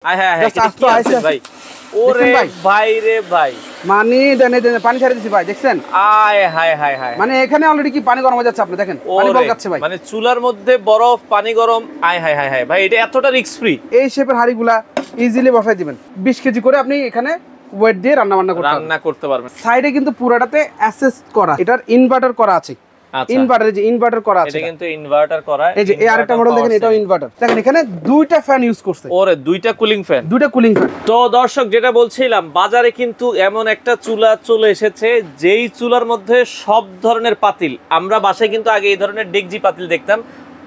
ভাই ওরে ভাই রে ভাই মানে পানি ছেড়ে দিছি ভাই দেখছেন মানে এখানে অলরেডি কি পানি গরম হয়ে যাচ্ছে আপনি দেখেন পানি বলকাচ্ছে ভাই মানে চুলার মধ্যে বরফ পানি গরম ভাই এটা এতটা রিস্ক ফ্রি এই শেপের হাড়িগুলা ইজিলি বসাই দিবেন 20 কেজি করে আপনি এখানে ওয়েট দিয়ে রান্না করতে পারবেন সাইডে কিন্তু পুরোটাতে অ্যাসেস করা এটার ইনভার্টার করা আছে ইনভার্টার করা আছে এটা কিন্তু ইনভার্টার করা এই যে এই আরেকটা মডেল দেখেন এটাও ইনভার্টার দেখেন এখানে দুইটা ফ্যান ইউজ করছে ওরে দুইটা কুলিং ফ্যান তো দর্শক যেটা বলছিলাম বাজারে কিন্তু এমন একটা চুলা চলে এসেছে যেই চুলার মধ্যে সব ধরনের পাতিল আমরা বাসায় কিন্তু আগে এই ধরনের ডেকজি পাতিল দেখতাম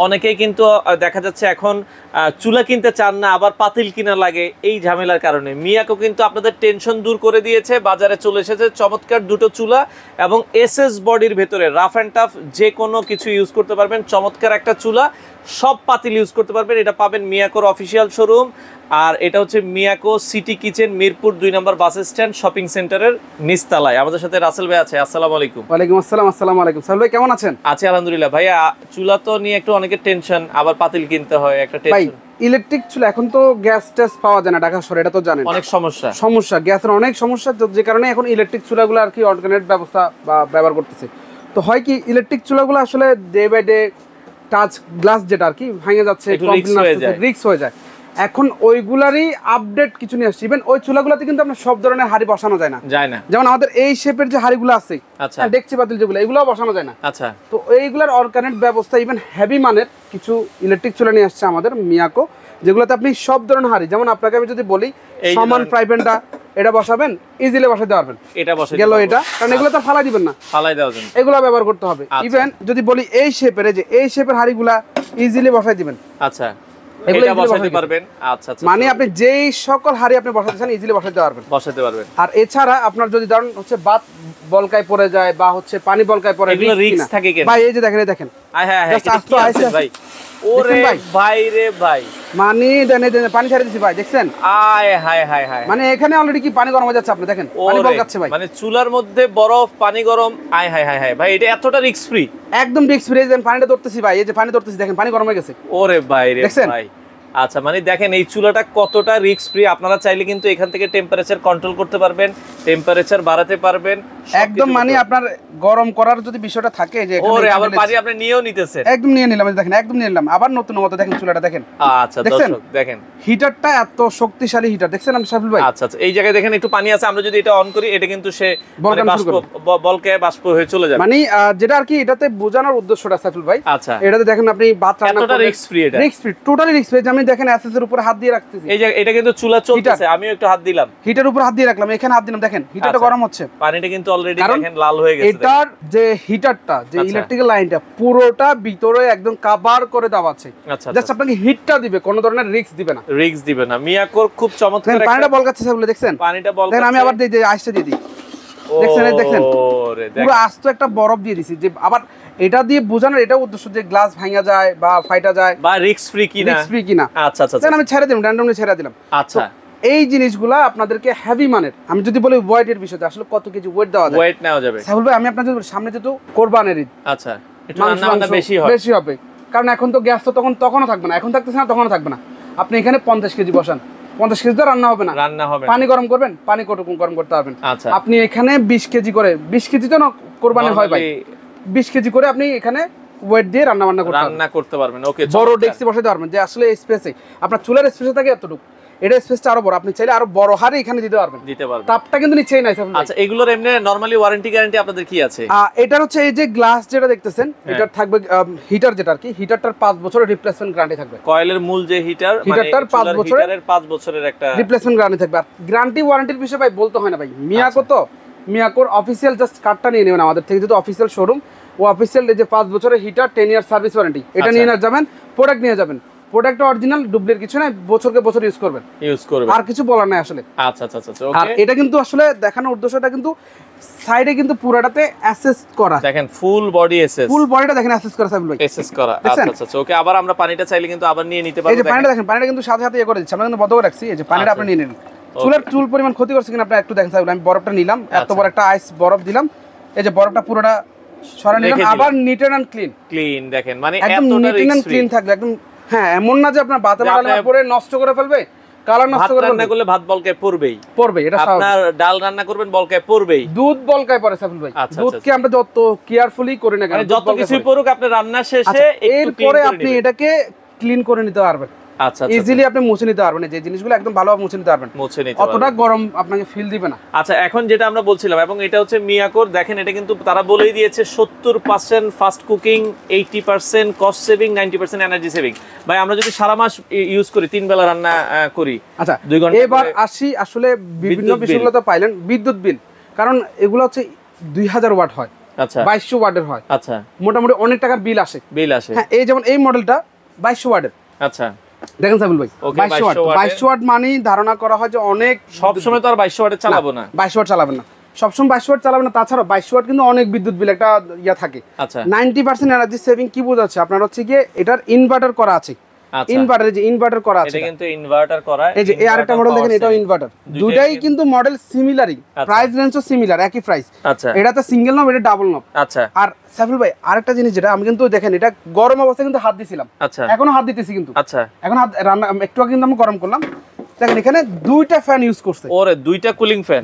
অনেকেই কিন্তু দেখা যাচ্ছে এখন চুলা কিনতে চান না আবার পাতিল কিনা লাগে এই ঝামেলার কারণে মিয়াকো কিন্তু আপনাদের টেনশন দূর করে দিয়েছে বাজারে চলে এসেছে চমৎকার দুটো চুলা এবং এসএস বডির ভেতরে রাফ অ্যান্ড টাফ যে কোনো কিছু ইউজ করতে পারবেন চমৎকার একটা চুলা সব পাতিল ইউজ করতে পারবেন এটা পাবেন মিয়াকোর অফিসিয়াল শোরুম আর এটা হচ্ছে মিয়াকো সিটি কিচেন মিরপুর 2 নম্বর বাস স্ট্যান্ড শপিং সেন্টারের নিচতলায় আমাদের সাথে রাসেল ভাই আছে আসসালামু আলাইকুম ওয়ালাইকুম আসসালাম আসসালামু আলাইকুম সাহেব ভাই কেমন আছেন আছি আলহামদুলিল্লাহ ভাইয়া চুলা তো নিয়ে একটু অনেকের টেনশন আবার পাতিল কিনতে হয় একটা টেনশন ইলেকট্রিক চুলা এখন তো গ্যাস টেস পাওয়া যায় না ঢাকা শহরে এটা তো জানেন অনেক সমস্যা গ্যাসের অনেক সমস্যা যে কারণে এখন ইলেকট্রিক চুলাগুলো আর কি অল্টারনেট ব্যবস্থা ব্যবহার করতেছে তো হয় কি ইলেকট্রিক চুলাগুলো আসলে day by day touch glass যেটা আর কি ভেঙে যাচ্ছে রিস্ক হয়ে যায় এখন ওইগুলারই আপডেট কিছু নিয়ে আসছে ইভেন ওই চুলাগুলোতে কিন্তু আপনার সব ধরনের হাড়ি বসানো যায় না যেমন আমাদের এই শেপের যে হাড়িগুলো আছে ডেকচি পাতিল যেগুলো এগুলোও বসানো যায় না তো এইগুলার অল্টারনেট ব্যবস্থা ইভেন হেভি মানের কিছু ইলেকট্রিক চুলা নিয়ে আসছে আমাদের মিয়াকো যেগুলোতে আপনি সব ধরনের হাড়ি যেমন আপনাকে আমি যদি বলি সমান ফ্রাই প্যানটা এটা বসাবেন ইজিলি বসাতে পারবেন এটা বসাতে গেল এটা কারণ এগুলো তো ফালাই দিবেন না ফালাই দেওয়া যাবে এগুলো ব্যবহার করতে হবে ইভেন যদি বলি এই শেপের হাড়িগুলা ইজিলি বসাই দিবেন আচ্ছা এটা বসাতে পারবেন আচ্ছা মানে আপনি যেই সকল হাড়ি আপনি বসাতে চান ইজিলি বসাতে পারবেন আর এছাড়া আপনার যদি ধরুন হচ্ছে বাত বলকায় পড়ে যায় বা হচ্ছে পানি বলকায় পড়ে এগুলো রিস্ক থাকে কেন ভাই এই যে দেখেন ভাই ওরে ভাই রে ভাই মানে পানি ছেড়ে দিছি ভাই দেখছেন মানে এখানে অলরেডি কি পানি গরম হয়ে যাচ্ছে আপনি দেখেন পানি বলকাচ্ছে ভাই মানে চুলার মধ্যে বরফ পানি গরম ভাই এটা এতটা রিস্ক ফ্রি একদম রিস্ক ফ্রি পানিটা ধরতেছি ভাই এই যে পানি ধরতেছি দেখেন পানি গরম হয়ে গেছে ওরে ভাই রে ভাই আচ্ছা মানে দেখেন এই চুলাটা কতটা রিস্ক ফ্রি আপনারা চাইলে কিন্তু এখান থেকে টেম্পারেচার কন্ট্রোল করতে পারবেন টেম্পারেচার বাড়াতে পারবেন একদম মানে আপনার গরম করার যদি বিষয়টা থাকে যে ওরে আবার পানি আপনি নিয়েও নিতেছেন একদম নিয়ে নিলাম দেখেন একদম নিয়ে নিলাম আবার নতুন মতো দেখেন চুলাটা দেখেন আচ্ছা দর্শক দেখেন হিটারটা এত শক্তিশালী হিটার দেখছেন আমি সাফিল ভাই আচ্ছা এই জায়গায় দেখেন একটু পানি আছে আমরা যদি এটা অন করি এটা কিন্তু সে বলকে বাষ্প হয়ে চলে যাবে মানে যেটা আর কি এটাতে বোঝানোর উদ্দেশ্যটা সাফিল ভাই আচ্ছা এটাতে দেখেন আপনি ভাত রান্না কতটা রিস্ক ফ্রি এটা risk free totally risk free আমি দেখেন অ্যাসেসের উপর হাত দিয়ে রাখতেছি এই যে এটা কিন্তু চুলা চলতেছে আমিও একটু হাত দিলাম হিটার উপর হাত দিয়ে রাখলাম এখানে হাত দিলাম দেখেন হিটারটা গরম হচ্ছে পানিটা কিন্তু অলরেডি দেখেন লাল হয়ে গেছে এটার যে হিটারটা যে ইলেকট্রিক্যাল লাইনটা পুরোটা ভিতরে একদম কভার করে দেওয়া আছে জাস্ট আপনাকে হিটটা দিবে কোনো ধরনের রিস্ক দিবে না মিয়াকোর খুব চমৎকার একটা পানিটা বলকাচ্ছে সেগুলো দেখছেন পানিটা বলকাচ্ছে দেখেন আমি আবার দিই আইসটা দিয়ে দিই দেখেন পুরো আস্ত একটা বরফ দিয়ে দিছি যে আবার এটা দিয়ে বোঝানোর এটা উদ্দেশ্য যে গ্লাস ভাঙা যায় বা ফাইটা যায় বা রিস্ক ফ্রি কিনা আচ্ছা আমি ছেড়ে দিলাম র্যান্ডমলি ছেড়ে দিলাম আচ্ছা এই জিনিসগুলা আপনাদেরকে হেভি মানের আমি যদি বলি ওয়েটের বিষয়টা আসলে কত কেজি ওয়েট দেওয়া যায় ওয়েট নেওয়া যাবে সাহুল ভাই আমি আপনাদের সামনে যেহেতু কোরবানির ঈদ আচ্ছা একটু রান্না বেশি হবে কারণ এখন তো গ্যাস তো তখনও থাকবে না এখন থাকতেছে না তখনও থাকবে না আপনি এখানে 50 কেজি বসান 50 কেজি তো রান্না হবে না পানি গরম করবেন পানি কতটুকু গরম করতে পারবেন আপনি এখানে 20 কেজি করে 20 কেজি তো না কোরবানি হয় ভাই 20 কেজি করে আপনি এখানে ওয়েট দিয়ে রান্না করতে পারবেন ওকে বড় ডেক্সি বসাতে পারবেন যে আসলে স্পেসে আপনার চুলার স্পেসে থাকে এতটুকু এটা স্পেসটা আরো বড় আপনি চাইলে আরো বড় হারে এখানে দিতে পারবেন তাপটা কিন্তু নিচেই নাই আচ্ছা এগুলোর এমনি নরমালি ওয়ারেন্টি গ্যারান্টি আপনাদের কি আছে এটার হচ্ছে এই যে গ্লাস যেটা দেখতেছেন এটার থাকবে হিটার যেটা আর কি হিটারটার 5 বছরের রিপ্লেসমেন্ট গ্যারান্টি থাকবে কয়েলের মূল যে হিটারটার 5 বছরের একটা রিপ্লেসমেন্ট গ্যারান্টি থাকবে আর গ্যারান্টি ওয়ারেন্টির বিষয় ভাই বলতে হয় না ভাই মিয়াকোর অফিসিয়াল জাস্ট কার্ডটা নিয়ে নেবেন আমাদের থেকে যেহেতু অফিসিয়াল শোরুম ও অফিসিয়াল যে 5 বছরের হিটার 10 ইয়ার সার্ভিস ওয়ারেন্টি এটা নিয়ে যাবেন প্রোডাক্ট নিয়ে যাবেন প্রোডাক্ট অরিজিনাল ডুপ্লিকেট কিছু না বছরকে বছর ইউজ করবেন আর কিছু বলার নাই আসলে আচ্ছা ওকে আর এটা কিন্তু আসলে দেখানোর উদ্দেশ্যটা কিন্তু সাইডে কিন্তু পুরোটাতে অ্যাসেস করা দেখেন ফুল বডিটা দেখেন অ্যাসেস করা সবগুলো অ্যাসেস করা আচ্ছা ওকে আবার আমরা পানিটা চাইলে কিন্তু আবার নিয়ে নিতে পারবো এই যে পানিটা দেখেন পানিটা কিন্তু সাথে সাথে করে দিচ্ছি আমরা কিন্তু বন্ধ করে রাখছি এই যে পানিটা আপনি নিয়ে নিন চুল পরিমাণ ক্ষতি করছে কিনা আপনি একটু দেখেন আমি বরফটা নিলাম এত বড় একটা আইস বরফ দিলাম এই যে বরফটা পুরোটা সরা নিলাম আবার নিট এন্ড ক্লিন দেখেন মানে এতটা নিট এন্ড ক্লিন থাকবে একদম হ্যাঁ এমন না যে আপনার বাতে বাড়ালে পরে নষ্ট করে ফেলবে কালার নষ্ট করবে রান্না করলে ভাত বলকায় পড়বেই এটা আপনার ডাল রান্না করবেন বলকায় পড়বেই দুধ বলকায় পড়ে সাইফুল ভাই দুধকে আমরা যত কেয়ারফুলি করে না কেন যত কিছু পড়ুক আপনি রান্না শেষে এরপরে আপনি এটাকে ক্লিন করে নিতে পারবেন ইজিলি আপনি মুছে নিতে পারবেন যে জিনিসগুলো একদম ভালোভাবে মুছে নিতে পারবেন অতটা গরম আপনাকে ফিল দিবে না। আচ্ছা এখন যেটা আমরা বলছিলাম এবং এটা হচ্ছে মিয়াকোর দেখেন এটা কিন্তু তারা বলেই দিয়েছে 70% fast cooking 80% cost saving 90% energy saving. ভাই আমরা যদি সারা মাস ইউজ করি 3 বেলা রান্না করি আচ্ছা 2 ঘন্টা এবার আসি আসলে বিভিন্ন বিষয়গুলো তো পাইলেন বিদ্যুৎ বিল কারণ এগুলো হচ্ছে 2000 ওয়াট হয় আচ্ছা 2200 ওয়াটের হয় আচ্ছা মোটামুটি অনেক টাকার বিল আসে হ্যাঁ এই যেমন এই মডেলটা 2200 ওয়াটের আচ্ছা দেখেন সাইফুল ভাই 2200 ওয়াট মানে ধারণা করা হয় যে অনেক সব সময় তো আর 2200 ওয়াটে চালাবো না 2200 ওয়াট চালাবেন না সবসময় 2200 ওয়াট চালাবেন না তাছাড়া 2200 ওয়াট কিন্তু অনেক বিদ্যুৎ বিল একটা ইয়া থাকে আচ্ছা 90% এনার্জি সেভিং কি বোঝাচ্ছে আপনার হচ্ছে গিয়ে এটার ইনভার্টার করা আছে ইনভার্টারে যে ইনভার্টার করা আছে এটা কিন্তু ইনভার্টার করা এই যে এই আরেকটা মডেল দেখেন এটাও ইনভার্টার দুটাই কিন্তু মডেল সিমিলারই প্রাইস রেঞ্জও সিমিলার একই প্রাইস আচ্ছা এটাতে সিঙ্গেল নব এটা ডাবল নব আচ্ছা আর সাইফুল ভাই আরেকটা জিনিস যেটা আমি কিন্তু দেখেন এটা গরম অবস্থায় কিন্তু হাত দিছিলাম আচ্ছা এখনো হাত দিতেছি কিন্তু আচ্ছা এখন হাত রান্না একটু আগে কিন্তু আমি গরম করলাম দেখেন এখানে দুইটা ফ্যান ইউজ করছে ওরে দুইটা কুলিং ফ্যান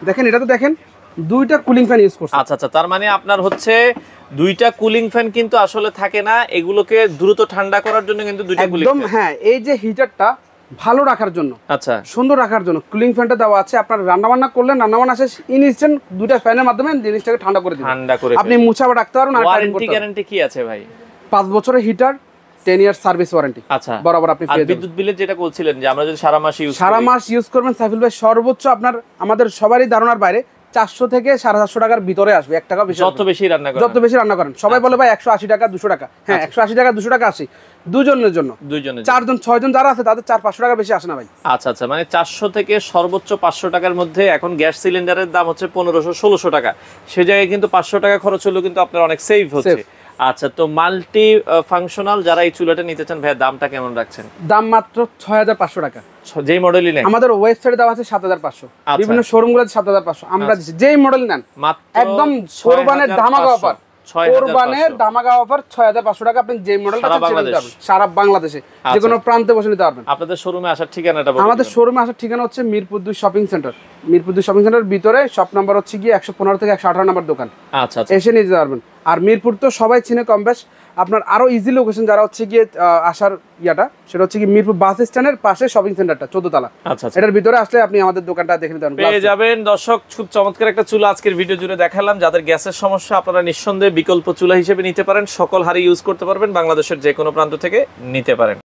দেখেন এটা তো দেখেন দুইটা কুলিং ফ্যান ইউজ করছে আচ্ছা আচ্ছা তার মানে আপনার হচ্ছে দুইটা কুলিং ফ্যান কিন্তু আসলে থাকে না এগুলোকে দ্রুত ঠান্ডা করার জন্য কিন্তু দুইটা কুলিং একদম হ্যাঁ এই যে হিটারটা ভালো রাখার জন্য আচ্ছা সুন্দর রাখার জন্য কুলিং ফ্যানটা দেওয়া আছে আপনার রান্না বান্না করলেন রান্না বান্না শেষ ইনস্ট্যান্ট দুইটা ফ্যানের মাধ্যমে জিনিসটাকে ঠান্ডা করে দিবেন আপনি মুছাবা রাখতে পারবেন আর ওয়ারেন্টি গ্যারান্টি কি আছে ভাই 5 বছরের হিটার 10 ইয়ার সার্ভিস ওয়ারেন্টি আচ্ছা বরাবর আপনি পেয়ে যাবেন। বিদ্যুৎ বিলের যেটা বলছিলেন যে আমরা যদি সারা মাস ইউজ করবেন সাইফুল ভাই সর্বোচ্চ আপনার আমাদের সবারই ধারণার বাইরে 400 থেকে 750 টাকার ভিতরে আসবে 1 টাকা বেশি যত বেশি রান্না করেন সবাই বলে ভাই 180 টাকা 200 টাকা হ্যাঁ 180 টাকা 200 টাকা আসে দুজনের জন্য চারজন 6 জন যারা আছে তাদের 400-500 টাকা বেশি আসে না ভাই আচ্ছা আচ্ছা মানে 400 থেকে সর্বোচ্চ 500 টাকার মধ্যে এখন গ্যাস সিলিন্ডারের দাম হচ্ছে 1500-1600 টাকা সে জায়গায় কিন্তু 500 টাকা খরচ হলো কিন্তু আপনার অনেক সেভ হচ্ছে। আচ্ছা তো মাল্টি ফাংশনাল যারা এই চুলাটা নিতে চান ভাই দামটা কেমন রাখছেন? দাম মাত্র 6500 টাকা যেই মডেলই নেন আমাদের ওয়েবসাইটে দেওয়া আছে 7500 বিভিন্ন শোরুমগুলোতে 7500 আমরা দিচ্ছি যেই মডেল নেন একদম কোরবানের ধামাকা অফার কোরবানের ধামাকা অফার 6500 টাকা আপনি যেই মডেলটা চাচ্ছেন সারা বাংলাদেশে যে কোনো প্রান্তে বসে নিতে পারবেন। আপনাদের শোরুমে আসার ঠিকানাটা বলুন। আমাদের শোরুমে আসার ঠিকানা হচ্ছে Mirpur 2 shopping centre Mirpur 2 shopping সেন্টারের ভিতরে শপ নাম্বার হচ্ছে গিয়ে 115 থেকে 118 নাম্বার দোকান আচ্ছা আচ্ছা এসে নিতে পারবেন। আর মিরপুর তো সবাই চিনে কম বেশ আপনার আরো ইজি লোকেশন যারা হচ্ছে গিয়ে আসার ইয়াটা সেটা হচ্ছে কি মিরপুর বাস স্ট্যান্ডের পাশে শপিং সেন্টারটা 14 তলা আচ্ছা এটার ভিতরে আসলে আপনি আমাদের দোকানটা দেখে নিতে পারবেন পেয়ে যাবেন। দর্শক খুব চমৎকার একটা চুলা আজকের ভিডিও জুড়ে দেখালাম যাদের গ্যাসের সমস্যা আপনারা নিঃসন্দেহে বিকল্প চুলা হিসেবে নিতে পারেন সকল হারে ইউজ করতে পারবেন বাংলাদেশের যে কোনো প্রান্ত থেকে নিতে পারেন।